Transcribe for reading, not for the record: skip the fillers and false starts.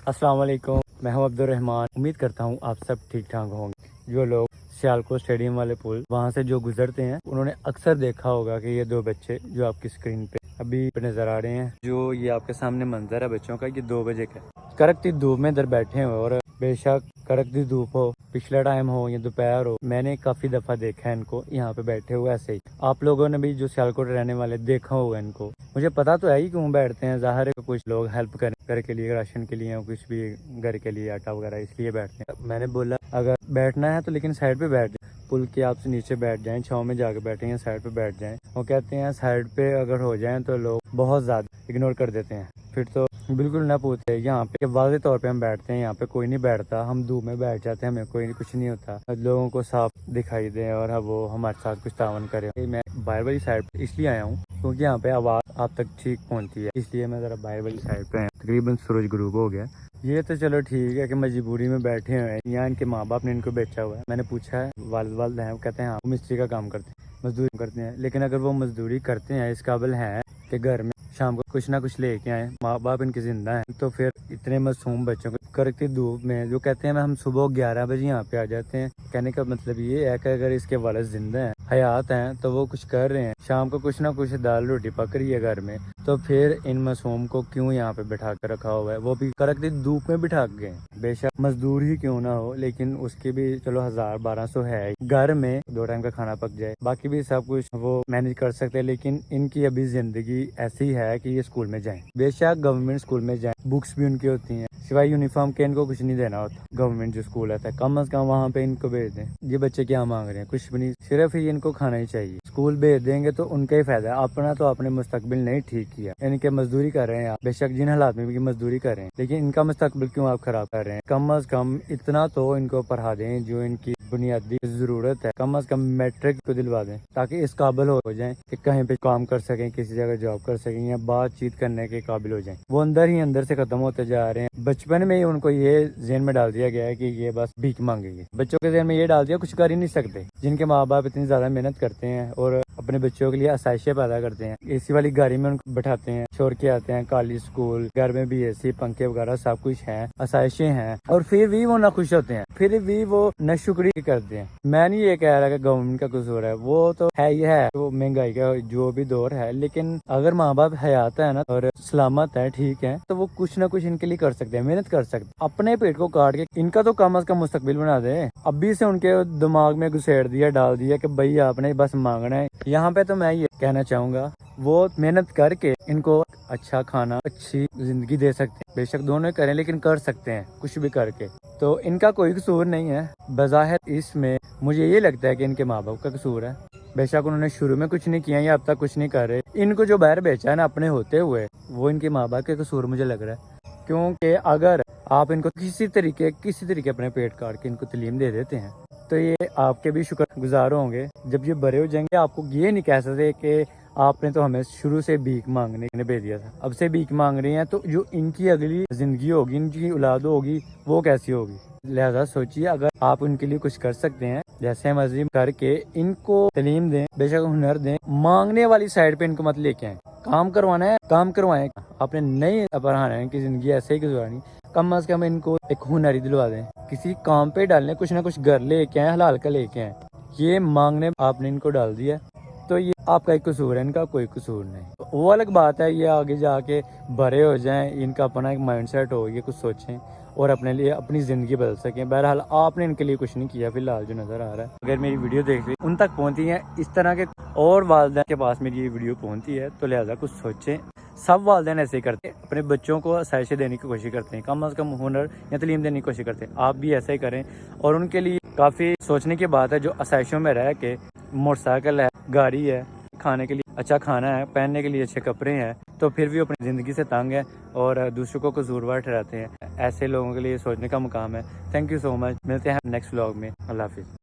السلام علیکم، میں ہوں عبد الرحمان۔ امید کرتا ہوں آپ سب ٹھیک ٹھاک ہوں گے۔ جو لوگ سیالکوٹ اسٹیڈیم والے پل وہاں سے جو گزرتے ہیں انہوں نے اکثر دیکھا ہوگا کہ یہ دو بچے جو آپ کی اسکرین پہ ابھی نظر آ رہے ہیں، جو یہ آپ کے سامنے منظر ہے بچوں کا، یہ 2 بجے کا کڑکتی دھوپ میں ادھر بیٹھے ہوئے، اور بے شک کڑکتی دھوپ ہو، پچھلا ٹائم ہو یا دوپہر ہو، میں نے کافی دفعہ دیکھا ہے ان کو یہاں پہ بیٹھے ہوئے ایسے ہی۔ آپ لوگوں نے بھی جو سیالکوٹ رہنے والے دیکھا ہوگا ان کو۔ مجھے پتا تو ہے ہی کیوں بیٹھتے ہیں، ظاہر ہے کچھ لوگ ہیلپ کریں گھر کے لیے، راشن کے لیے، کچھ بھی گھر کے لیے آٹا وغیرہ، اس لیے بیٹھتے ہیں۔ میں نے بولا اگر بیٹھنا ہے تو لیکن سائڈ پہ بیٹھ جائیں، پل کے آپ سے نیچے بیٹھ جائیں، چھاؤں میں جا کے بیٹھیں یا سائڈ پہ بیٹھ جائیں۔ وہ کہتے ہیں سائڈ پہ اگر ہو جائیں تو لوگ بہت زیادہ اگنور کر دیتے ہیں، پھر تو بالکل نہ پوچھتے۔ یہاں پہ واضح طور پہ ہم بیٹھتے ہیں، یہاں پہ کوئی نہیں بیٹھتا، ہم دھوپ میں بیٹھ جاتے ہیں، ہمیں کوئی کچھ نہیں ہوتا، لوگوں کو صاف دکھائی دے اور وہ ہمارے ساتھ کچھ تعاون کرے۔ میں باہر والی سائڈ پہ اس لیے آیا ہوں کیونکہ یہاں پہ آواز آپ تک ٹھیک پہنچتی ہے، اس لیے میں ذرا باہر والی سائڈ پہ آیا۔ تقریباً سورج غروب ہو گیا۔ یہ تو چلو ٹھیک ہے کہ مجبوری میں بیٹھے ہوئے ہیں، یہاں ان کے ماں باپ نے ان کو بیچا ہوا ہے۔ میں نے پوچھا ہے والد ہیں، وہ کہتے ہیں ہاں وہ مستری کا کام کرتے ہیں، مزدوری کرتے ہیں، لیکن اگر وہ مزدوری کرتے ہیں، اس قابل ہیں کہ گھر میں شام کو کچھ نہ کچھ لے کے آئیں، ماں باپ ان کے زندہ ہیں، تو پھر اتنے معصوم بچوں کو کڑکتی دھوپ میں جو کہتے ہیں ہم صبح 11 بجے یہاں پہ آ جاتے ہیں، کہنے کا مطلب یہ ہے کہ اگر اس کے والد زندہ ہیں، حیات ہیں، تو وہ کچھ کر رہے ہیں، شام کو کچھ نہ کچھ دال روٹی پک رہی ہے گھر میں، تو پھر ان معصوم کو کیوں یہاں پہ بٹھا کر رکھا ہوا ہے، وہ بھی کڑکتی دھوپ میں بٹھا کے گئے۔ بے شک مزدور ہی کیوں نہ ہو، لیکن اس کی بھی چلو 1000-1200 ہے، گھر میں 2 ٹائم کا کھانا پک جائے، باقی بھی سب کچھ وہ مینج کر سکتے ہیں، لیکن ان کی ابھی زندگی ایسی ہے کہ یہ اسکول میں جائیں، بے شک گورنمنٹ اسکول میں جائیں، بکس بھی ان کی ہوتی ہیں، سوائے یونیفارم کے ان کو کچھ نہیں دینا ہوتا۔ گورنمنٹ جو اسکول ہوتا ہے کم از کم وہاں پہ ان کو بھیج دیں۔ یہ بچے کیا مانگ رہے ہیں؟ کچھ بھی نہیں، صرف ہی ان کو کھانا ہی چاہیے۔ اسکول بھیج دیں گے تو ان کا ہی فائدہ ہے، اپنا تو اپنے مستقبل نہیں ٹھیک کیا، ان کے مزدوری کر رہے ہیں آپ، بے شک جن حالات میں بھی مزدوری کر رہے ہیں، لیکن ان کا مستقبل کیوں آپ خراب کر رہے ہیں؟ کم از کم اتنا تو ان کو پڑھا دیں جو ان کی بنیادی ضرورت ہے، کم از کم میٹرک کو دلوا دیں تاکہ اس قابل ہو جائیں کہ کہیں پہ کام کر سکیں، کسی جگہ جاب کر سکیں یا بات چیت کرنے کے قابل ہو جائیں۔ وہ اندر ہی اندر سے ختم ہوتے جا رہے ہیں۔ بچپن میں ہی ان کو یہ ذہن میں ڈال دیا گیا ہے کہ یہ بس بھیک مانگیں گے، بچوں کے ذہن میں یہ ڈال دیا کچھ کر ہی نہیں سکتے۔ جن کے ماں باپ اتنی زیادہ محنت کرتے ہیں اور اپنے بچوں کے لیے آسائشیں پیدا کرتے ہیں، اے سی والی گاڑی میں ان کو بٹھاتے ہیں، چھوڑ کے آتے ہیں کالج اسکول، گھر میں بھی اے سی پنکھے وغیرہ سب کچھ ہیں، آسائشیں ہیں، اور پھر بھی وہ نہ خوش ہوتے ہیں، پھر بھی وہ ناشکری کرتے ہیں۔ میں نہیں یہ کہہ رہا کہ گورنمنٹ کا قصور ہے، وہ تو ہے ہی ہے، وہ مہنگائی کا جو بھی دور ہے، لیکن اگر ماں باپ حیات ہے نا اور سلامت ہے، ٹھیک ہے، تو وہ کچھ نہ کچھ ان کے لیے کر سکتے ہیں، محنت کر سکتے ہیں۔ اپنے پیٹ کو کاٹ کے ان کا تو کم از کم مستقبل بنا دے۔ ابھی سے ان کے دماغ میں گھسیڑ دیا، ڈال دیا کہ بھائی آپ نے بس مانگنا ہے۔ یہاں پہ تو میں یہ کہنا چاہوں گا وہ محنت کر کے ان کو اچھا کھانا، اچھی زندگی دے سکتے ہیں، بے شک دونوں کریں، لیکن کر سکتے ہیں کچھ بھی کر کے، تو ان کا کوئی قصور نہیں ہے بظاہر۔ اس میں مجھے یہ لگتا ہے کہ ان کے ماں باپ کا قصور ہے، بے شک انہوں نے شروع میں کچھ نہیں کیا یا اب تک کچھ نہیں کر رہے، ان کو جو باہر بیچا ہے نا اپنے ہوتے ہوئے، وہ ان کے ماں باپ کے قصور مجھے لگ رہا ہے۔ کیونکہ اگر آپ ان کو کسی طریقے اپنے پیٹ کاٹ کے ان کو تعلیم دے دیتے ہیں تو یہ آپ کے بھی شکر گزار ہوں گے۔ جب یہ بڑے ہو جائیں گے آپ کو یہ نہیں کہہ سکتے کہ آپ نے تو ہمیں شروع سے بھیک مانگنے نے بھیج دیا تھا، اب سے بھیک مانگ رہی ہیں، تو جو ان کی اگلی زندگی ہوگی، ان کی اولاد ہوگی، وہ کیسی ہوگی؟ لہذا سوچیے، اگر آپ ان کے لیے کچھ کر سکتے ہیں، جیسے مرضی کر کے ان کو تعلیم دیں، بے شک ہنر دیں، مانگنے والی سائڈ پہ ان کو مت لے کے آئیں۔ کام کروانا ہے کام کروائیں، آپ نے نہیں پڑھانا ہے ان کی زندگی ایسے ہی گزارنی، کم از کم ان کو ایک ہنر ہی دلوا دیں، کسی کام پہ ڈالنے، کچھ نہ کچھ گھر لے کے آئیں، حلال کا لے کے آئیں۔ یہ مانگنے آپ نے ان کو ڈال دیا تو یہ آپ کا ایک قصور ہے، ان کا کوئی قصور نہیں۔ وہ الگ بات ہے یہ آگے جا کے بڑے ہو جائیں، ان کا اپنا ایک مائنڈ سیٹ ہو، یہ کچھ سوچیں اور اپنے لیے اپنی زندگی بدل سکیں۔ بہرحال آپ نے ان کے لیے کچھ نہیں کیا فی الحال جو نظر آ رہا ہے۔ اگر میری ویڈیو دیکھ لی ان تک پہنچتی ہیں اس طرح کے اور والدین کے پاس میری یہ ویڈیو پہنچتی ہے تو لہٰذا کچھ سوچیں۔ سب والدین ایسے ہی کرتے ہیں، اپنے بچوں کو آسائشیں دینے کی کوشش کرتے ہیں، کم از کم ہنر یا تعلیم دینے کی کوشش کرتے ہیں، آپ بھی ایسا ہی کریں۔ اور ان کے لیے کافی سوچنے کی بات ہے جو آسائشوں میں رہ کے موٹر سائیکل ہے، گاڑی ہے، کھانے کے لیے اچھا کھانا ہے، پہننے کے لیے اچھے کپڑے ہیں، تو پھر بھی اپنی زندگی سے تنگ ہے اور دوسروں کو قصوروار ٹھہراتے ہیں۔ ایسے لوگوں کے لیے سوچنے کا مقام ہے۔ تھینک یو سو مچ، ملتے ہیں نیکسٹ ولاگ میں، اللہ حافظ۔